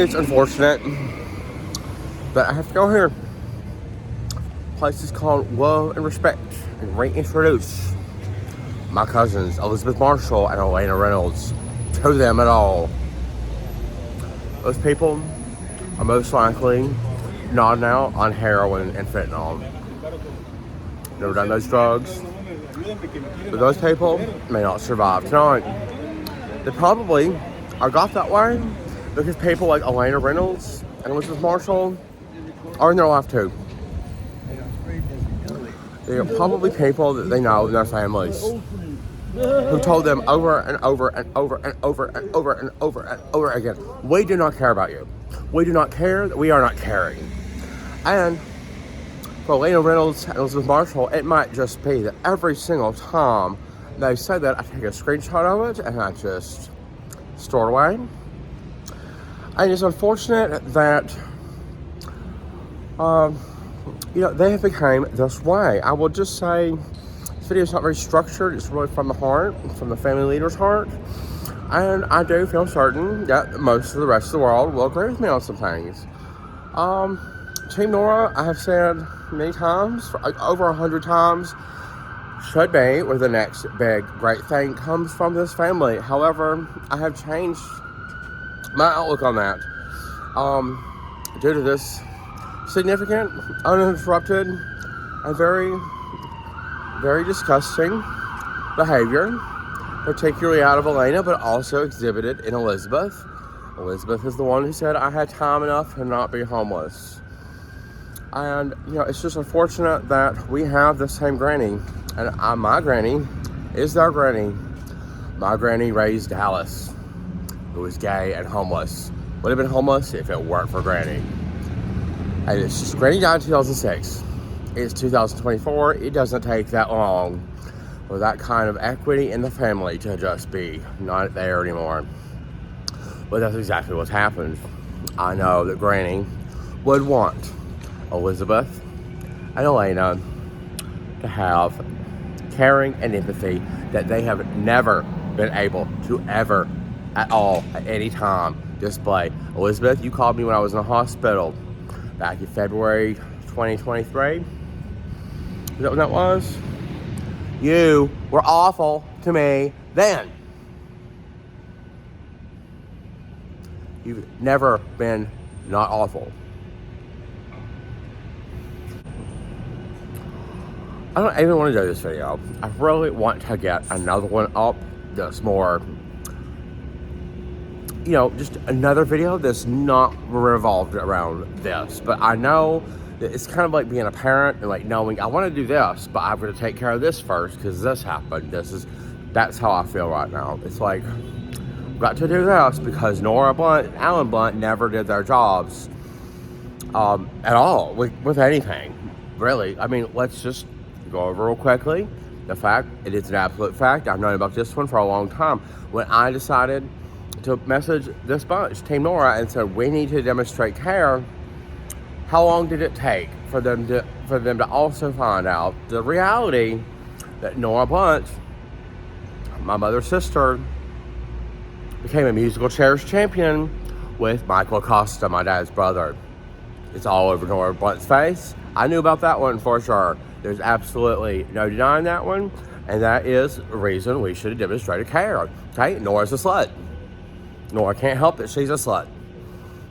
It's unfortunate, but I have to go here. Place is called Love and Respect, and reintroduce my cousins, Elisabeth Marshall and Alaina Reynolds, to them at all. Those people are most likely nodding out on heroin and fentanyl. Never done those drugs, but those people may not survive tonight. They probably are got that way because people like Alaina Reynolds and Elizabeth Marshall are in their life too. They are probably people that they know in their families who told them over and over and over and over and over and over and over again, we do not care about you. We do not care that we are not caring. And for Alaina Reynolds and Elizabeth Marshall, it might just be that every single time they say that, I take a screenshot of it and I just store it away. And it's unfortunate that they have become this way. I will just say this video is not very structured. It's really from the heart, from the family leader's heart. And I do feel certain that most of the rest of the world will agree with me on some things. Team Nora, I have said many times, over 100 times, should be where the next big, great thing comes from this family. However, I have changed my outlook on that due to this significant, uninterrupted, and very, very disgusting behavior, particularly out of Alaina, but also exhibited in Elisabeth. Elisabeth is the one who said, I had time enough to not be homeless. And, it's just unfortunate that we have the same granny. And my granny is their granny. My granny raised Dallas, who was gay and homeless. Would have been homeless if it weren't for granny. And it's just, granny died in 2006. It's 2024. It doesn't take that long for that kind of equity in the family to just be not there anymore. But that's exactly what's happened. I know that granny would want Elisabeth and Alaina to have caring and empathy that they have never been able to ever at all at any time display. Elisabeth, you called me when I was in the hospital back in February 2023. Is that what that was? You were awful to me then. You've never been not awful. I don't even want to do this video. I really want to get another one up that's more, just another video that's not revolved around this. But I know that it's kind of like being a parent and like knowing I want to do this, but I'm going to take care of this first because this happened. That's how I feel right now. It's like, I've got to do this because Nora Blunt and Alan Blunt never did their jobs at all with anything, really. I mean, let's just go over real quickly the fact. It is an absolute fact. I've known about this one for a long time. When I decided to message this bunch, Team Nora, and said we need to demonstrate care, how long did it take for them to also find out the reality that Nora Blunt, my mother's sister, became a musical chairs champion with Michael Acosta, my dad's brother. It's all over Nora Blunt's face. I knew about that one for sure. There's absolutely no denying that one. And that is the reason we should have demonstrated care. Okay? Nora's a slut. Nora can't help it. She's a slut.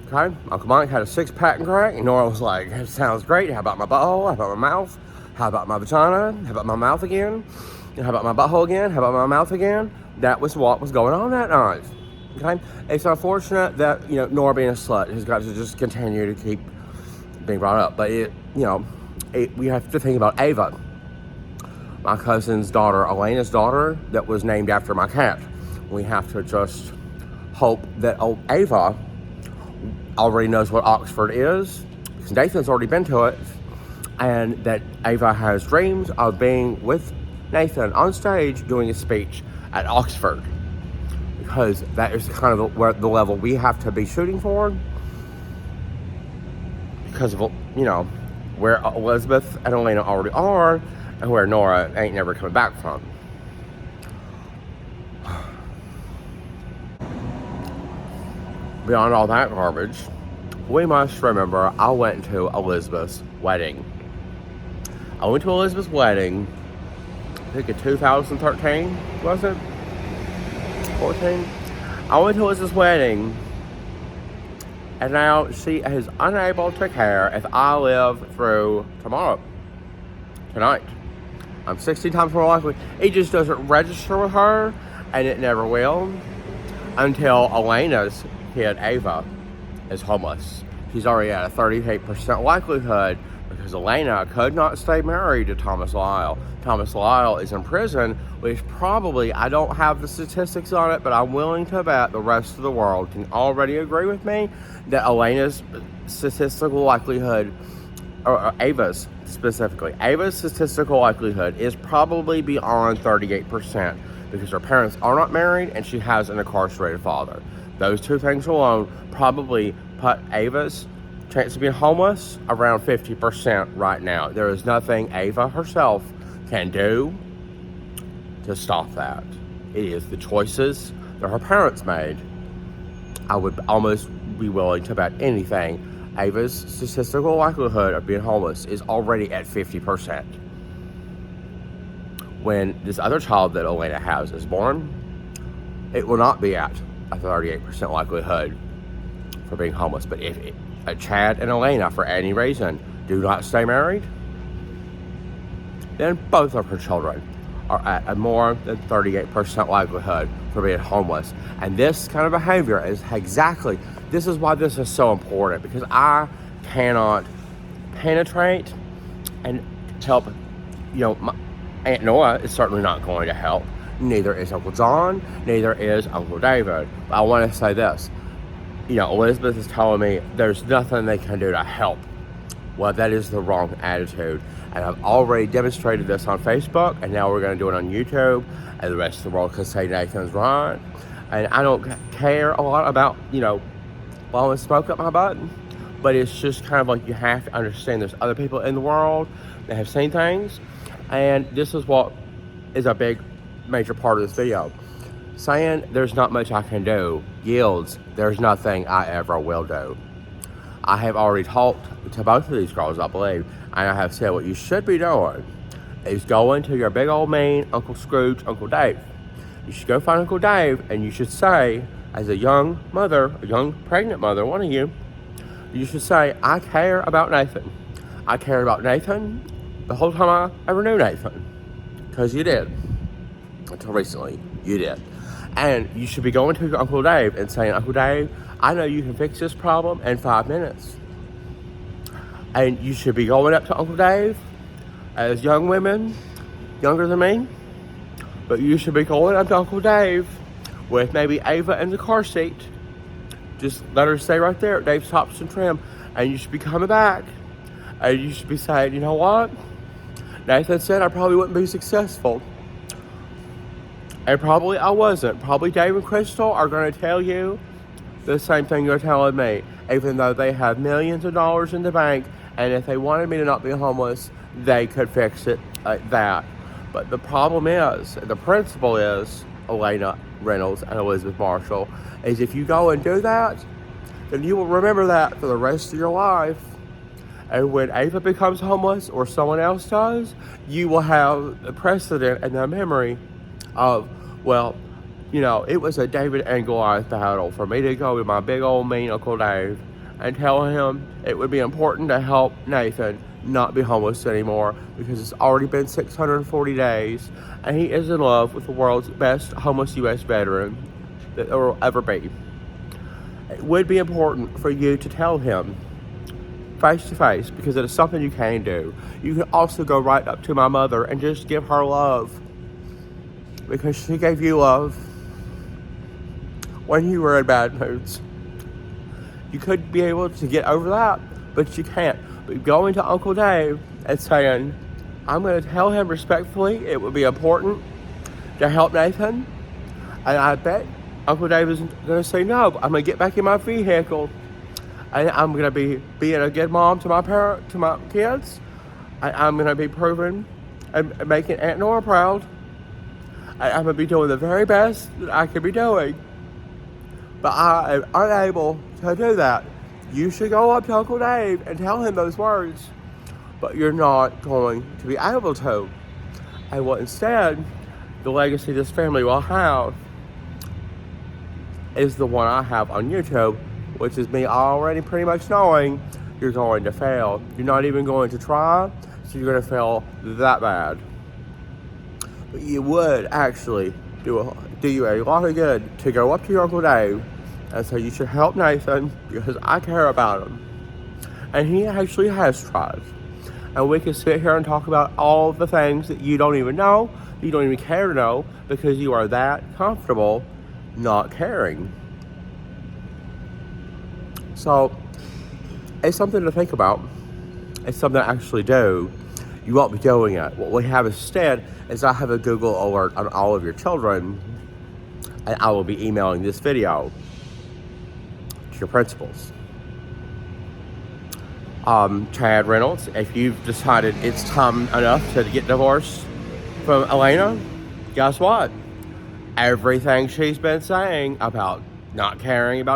Okay? Uncle Mike had a 6-pack and crack. And Nora was like, that sounds great. How about my butthole? How about my mouth? How about my vagina? How about my mouth again? How about my butthole again? How about my mouth again? That was what was going on that night. Okay? It's unfortunate that, Nora being a slut has got to just continue to keep being brought up. But we have to think about Ava, my cousin's daughter, Alaina's daughter, that was named after my cat. We have to just hope that Ava already knows what Oxford is, because Nathan's already been to it, and that Ava has dreams of being with Nathan on stage doing a speech at Oxford, because that is kind of the level we have to be shooting for, because of, where Elisabeth and Alaina already are, and where Nora ain't never coming back from. beyond all that garbage, we must remember I went to Elisabeth's wedding. I went to Elisabeth's wedding, I think in 2013, was it? 14? I went to Elisabeth's wedding, and now she is unable to care if I live through tonight. I'm 16 times more likely. It just doesn't register with her, and it never will, until Alaina's kid, Ava, is homeless. She's already at a 38% likelihood because Alaina could not stay married to Thomas Lyle. Thomas Lyle is in prison, which probably, I don't have the statistics on it, but I'm willing to bet the rest of the world can already agree with me that Alaina's statistical likelihood, or Ava's specifically, Ava's statistical likelihood is probably beyond 38% because her parents are not married and she has an incarcerated father. Those two things alone probably put Ava's chance of being homeless around 50% right now. There is nothing Ava herself can do to stop that. It is the choices that her parents made. I would almost be willing to bet anything Ava's statistical likelihood of being homeless is already at 50%. When this other child that Alaina has is born, it will not be at a 38% likelihood for being homeless. But if Chad and Alaina, for any reason, do not stay married, then both of her children are at a more than 38% likelihood for being homeless. And this kind of behavior is this is why this is so important, because I cannot penetrate and help. My Aunt Nora is certainly not going to help. Neither is Uncle John, neither is Uncle David. But I want to say this. Elisabeth is telling me there's nothing they can do to help. Well, that is the wrong attitude. And I've already demonstrated this on Facebook, and now we're going to do it on YouTube, and the rest of the world can say Nathan's right. And I don't care a lot about, blowing smoke up my butt, but it's just kind of like you have to understand there's other people in the world that have seen things, and this is what is a big, major part of this video. Saying there's not much I can do yields there's nothing I ever will do. I have already talked to both of these girls, I believe, and I have said what you should be doing is going to your big old mean Uncle Scrooge, Uncle Dave. You should go find Uncle Dave, and you should say, as a young mother, a young pregnant mother, one of you should say, I care about Nathan. I cared about Nathan the whole time I ever knew Nathan. Because you did. Until recently, you did. And you should be going to your Uncle Dave and saying, Uncle Dave, I know you can fix this problem in 5 minutes. And you should be going up to Uncle Dave as young women, younger than me, but you should be going up to Uncle Dave with maybe Ava in the car seat. Just let her stay right there at Dave's Tops and Trim. And you should be coming back. And you should be saying, you know what? Nathan said I probably wouldn't be successful. And probably I wasn't. Probably Dave and Crystal are going to tell you the same thing you're telling me, even though they have millions of dollars in the bank, and if they wanted me to not be homeless, they could fix it like that. But the problem is, the principle is, Alaina, Reynolds, and Elisabeth Marshall, is if you go and do that, then you will remember that for the rest of your life. And when Ava becomes homeless or someone else does, you will have the precedent and the memory of, well, it was a David and Goliath battle for me to go with my big old mean Uncle Dave and tell him it would be important to help Nathan not be homeless anymore because it's already been 640 days and he is in love with the world's best homeless U.S. veteran that there will ever be. It would be important for you to tell him face to face because it is something you can do. You can also go right up to my mother and just give her love because she gave you love when you were in bad moods. You could be able to get over that, but you can't. But going to Uncle Dave and saying, I'm going to tell him respectfully it would be important to help Nathan, and I bet Uncle Dave isn't going to say no, but I'm going to get back in my vehicle, and I'm going to be being a good mom to my kids, and I'm going to be proving and making Aunt Nora proud. I'm going to be doing the very best that I could be doing but I am unable to do that. You should go up to Uncle Dave and tell him those words, but you're not going to be able to. And what instead, the legacy this family will have is the one I have on YouTube, which is me already pretty much knowing you're going to fail. You're not even going to try, so you're going to fail that bad. But you would actually do you a lot of good to go up to your Uncle Dave and say you should help Nathan because I care about him. And he actually has tried. And we can sit here and talk about all the things that you don't even know, you don't even care to know, because you are that comfortable not caring. So, it's something to think about. It's something to actually do. You won't be doing it. What we have instead is I have a Google alert on all of your children, and I will be emailing this video to your principals. Chad Reynolds, if you've decided it's time enough to get divorced from Alaina, guess what? Everything she's been saying about not caring,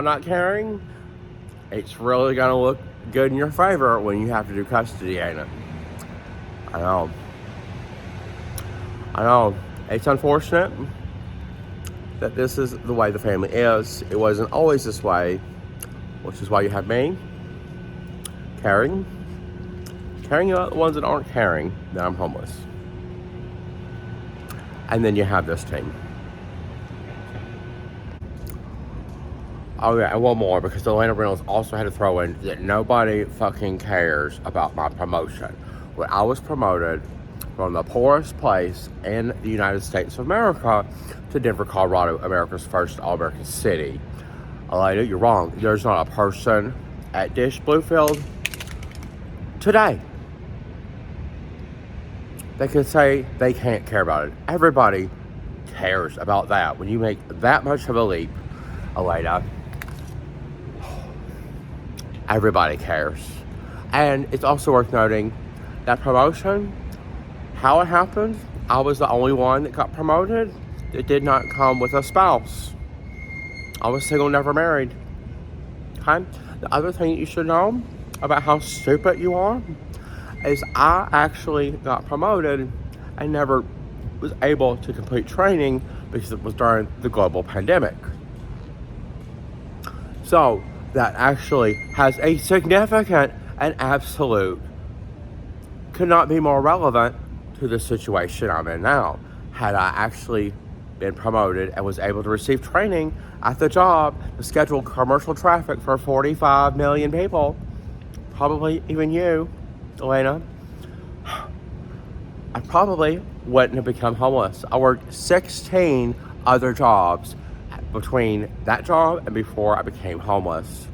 it's really going to look good in your favor when you have to do custody, ain't it? I know. It's unfortunate that this is the way the family is. It wasn't always this way, which is why you have me caring about the ones that aren't caring that I'm homeless. And then you have this team. Oh yeah, and one more, because Alaina Reynolds also had to throw in that nobody fucking cares about my promotion. When I was promoted from the poorest place in the United States of America to Denver, Colorado, America's first all-American city. Alaina, you're wrong. There's not a person at Dish Bluefield today they could say they can't care about it. Everybody cares about that. When you make that much of a leap, Alaina, everybody cares. And it's also worth noting that promotion, how it happened, I was the only one that got promoted that did not come with a spouse. I was single, never married. Okay? The other thing you should know about how stupid you are is I actually got promoted and never was able to complete training because it was during the global pandemic. So that actually has a significant and absolute, could not be more relevant to the situation I'm in now. Had I actually been promoted and was able to receive training at the job to schedule commercial traffic for 45 million people, probably even you, Alaina, I probably wouldn't have become homeless. I worked 16 other jobs between that job and before I became homeless.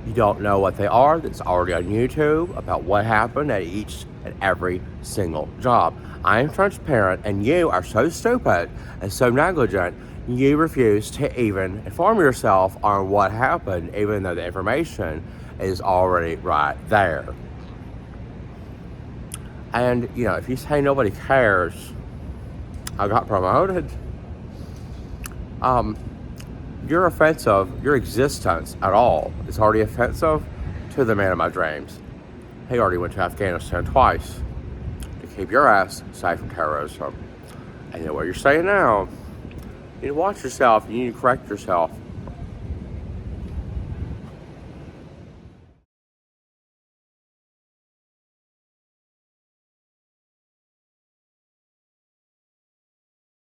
You don't know what they are. That's already on YouTube about what happened at each and every single job. I am transparent, and you are so stupid and so negligent, you refuse to even inform yourself on what happened, even though the information is already right there. And, you know, if you say nobody cares, I got promoted, you're offensive. Your existence at all is already offensive to the man of my dreams. He already went to Afghanistan twice to keep your ass safe from terrorism. And you know where you're staying now. You need to watch yourself. You need to correct yourself.